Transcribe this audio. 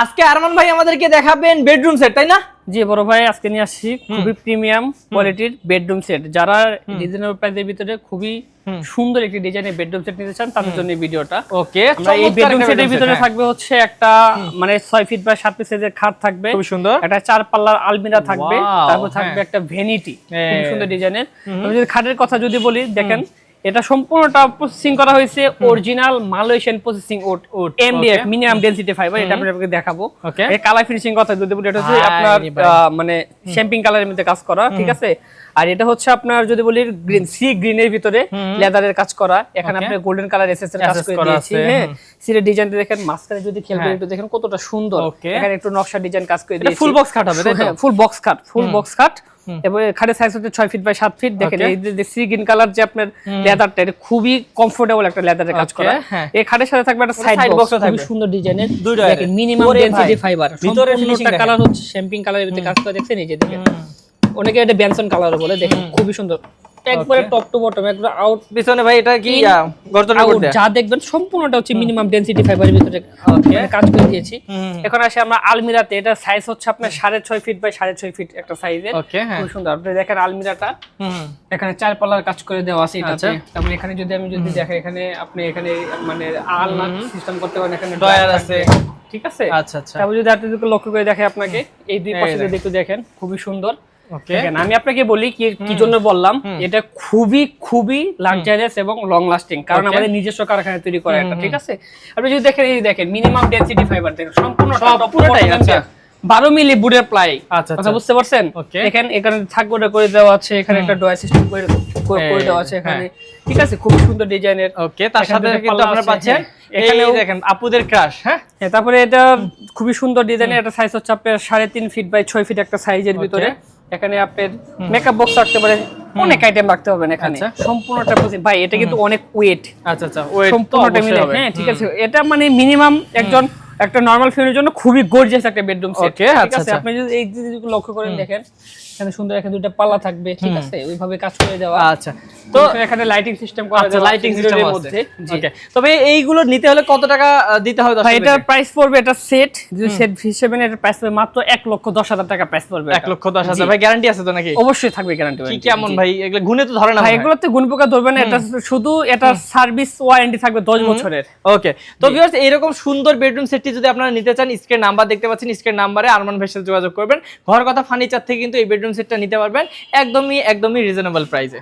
আজকে আরমান ভাই আমাদেরকে দেখাবেন বেডরুম সেট, তাই না? জি বড় ভাই, আজকে নিয়ে আসছি খুবই প্রিমিয়াম কোয়ালিটির বেডরুম সেট। যারা রিজনেবল প্রাইসের ভিতরে খুবই সুন্দর একটি ডিজাইনের বেডরুম সেট নিতে চান তাদের জন্য এই ভিডিওটা। ওকে, আমরা এই বেডরুম সেটের ভিতরে থাকবে হচ্ছে একটা মানে 6 ফিট বাই 7 ফিট সাইজের খাট থাকবে, খুব সুন্দর। একটা 4 পাল্লার আলমিরা থাকবে, তারপর থাকবে একটা ভ্যানিটি, খুব সুন্দর ডিজাইনের। আমি যদি খাটের কথা যদি বলি, দেখেন এটা সম্পূর্ণটা প্রসেসিং করা হয়েছে original Malaysian processing would MDF minimum density fibre. এটা আমি আপনাকে দেখাবো। এই কালার ফিনিশিং কথা যদি বলি, এটা হচ্ছে আপনার মানে শ্যাম্পিং কালারের মধ্যে কাজ করা, ঠিক আছে। আর এটা হচ্ছে আপনার যদি বলি গ্রিন সি গ্রিনের ভিতরে লেদারের কাজ করা। এখানে আপনি গোল্ডেন কালার এসএস এর কাজ করে দিয়েছি। হ্যাঁ, সিরের ডিজাইনটা দেখেন, মাঝখানে যদি খেলবে একটু দেখেন কতটা সুন্দর। এখানে একটু নকশা ডিজাইন কাজ করে দিয়েছি। ফুল বক্স খাট হবে, তাই তো? ফুল বক্স খাট। এবং খাটের সাইজ হচ্ছে 6 ফিট বাই 7 ফিট। দেখেন এই যে সি গ্রিন কালার যে আপনার লেদারটা, এটা খুবই কমফোর্টেবল একটা লেদারের কাজ করা। এই খাটের সাথে থাকবে একটা সাইড বক্স, খুবই সুন্দর ডিজাইনের। দেখেন মিনিমাম ডেনসিটি ফাইবার, ভিতরে ফিনিশিংটা কালার হচ্ছে শ্যাম্পিং কালারের ভিতরে কাজ করে। দেখছেন এই যে দেখেন, অনেকে এটা বেনসন কালার বলে। দেখেন খুবই সুন্দর, একবারে টপ টু বটম, একদম আউট। পিছনে ভাই এটা কি গর্জনের করতে যা দেখবেন সম্পূর্ণটা হচ্ছে মিনিমাম ডেনসিটি ফাইবারের ভিতরে কাজ করে দিয়েছি। এখন আসে আমরা আলমিরাতে। এটা সাইজ হচ্ছে আপনার 6.5 ফিট বাই 6.5 ফিট একটা সাইজের, খুব সুন্দর। আপনি দেখেন আলমিরাটা এখানে 4 পাল্লার কাজ করে দেওয়া আছে এটাতে। তারপরে এখানে যদি আমি দেখেন, এখানে আপনি এখানে মানে আলনা সিস্টেম করতে পারেন, এখানে ড্রয়ার আছে, ঠিক আছে। আচ্ছা আচ্ছা। তারপর যদি আপনি লক্ষ্য করে দেখে আপনাকে এই দুই পাশে যদি একটু দেখেন, খুবই সুন্দর। দেখেন আমি আপনাকে বলি কি জন্য বললাম, এটা খুবই লাক্সারিয়াস এবং লং লাস্টিং, কারণ আমাদের নিজস্ব কারখানায় তৈরি করা এটা, ঠিক আছে। আপনি যদি দেখেন, এই দেখেন মিনিমাম ডেনসিটি ফাইবার, দেখেন সম্পূর্ণ পুরোটাই। আচ্ছা, 12 মিলি বুডের প্লাই। আচ্ছা, বুঝতে পারছেন? দেখেন এখানে থাকবোটা করে দেওয়া আছে, এখানে একটা ড্রয়ার সিস্টেম করে দেওয়া আছে এখানে, ঠিক আছে। খুব সুন্দর ডিজাইনের। ওকে, তার সাথে কিন্তু আপনারা পাচ্ছেন এখানেও দেখেন আপুদের ক্রাশ। হ্যাঁ, তারপরে এটা খুবই সুন্দর ডিজাইনের। এটা সাইজ হচ্ছে আপনার 3.5 ফিট বাই 6 ফিট একটা সাইজের ভিতরে। এখানে আপনার মেকআপ বক্স রাখতে পারেন, অনেক আইটেম রাখতে পারবেন এখানে। সম্পূর্ণটা ভাই এটা কিন্তু অনেক ওয়েট। আচ্ছা আচ্ছা, ওয়েট সম্পূর্ণটা মিলে। হ্যাঁ, ঠিক আছে। এটা মানে মিনিমাম একটা নরমাল ফ্যামিলির জন্য খুবই গর্জিয়াস একটা বেডরুম সেট, ঠিক আছে। আপনি যদি এই দিকগুলো লক্ষ্য করেন, দেখেন এখানে সুন্দর এখানে দুটো পাল্লা থাকবে, ঠিক আছে, ওইভাবে কাজ করে দেওয়া। আচ্ছা, তো এখানে লাইটিং সিস্টেম করা আছে, লাইটিং সিস্টেমের মধ্যে। ওকে, তবে এইগুলো নিতে হলে কত টাকা দিতে হবে? ভাই এটা প্রাইস পড়বে, এটা সেট যদি সেট হিসেবে এটা প্রাইস পড়বে মাত্র 1,10,000 টাকা প্রাইস পড়বে। 1,10,000। ভাই গ্যারান্টি আছে তো নাকি? অবশ্যই থাকবে গ্যারান্টি। কি কেমন ভাই, এগুলো গুণে তো ধরে না ভাই? এগুলোতে গুণ পোকা ধরবে না, এটা শুধু এটা সার্ভিস ওয়ারেন্টি থাকবে 10 বছরের। ওকে, তো ভিউয়ার্স এইরকম সুন্দর বেডরুম সেটটি যদি আপনারা নিতে চান, স্ক্রিন নাম্বার দেখতে পাচ্ছেন, স্ক্রিন নাম্বারে আরমান ভাইয়ের সাথে যোগাযোগ করবেন। ঘর কথা ফার্নিচার থেকে কিন্তু এই বেডরুম সেটটা নিতে পারবেন একদমই রিজনেবল প্রাইসে।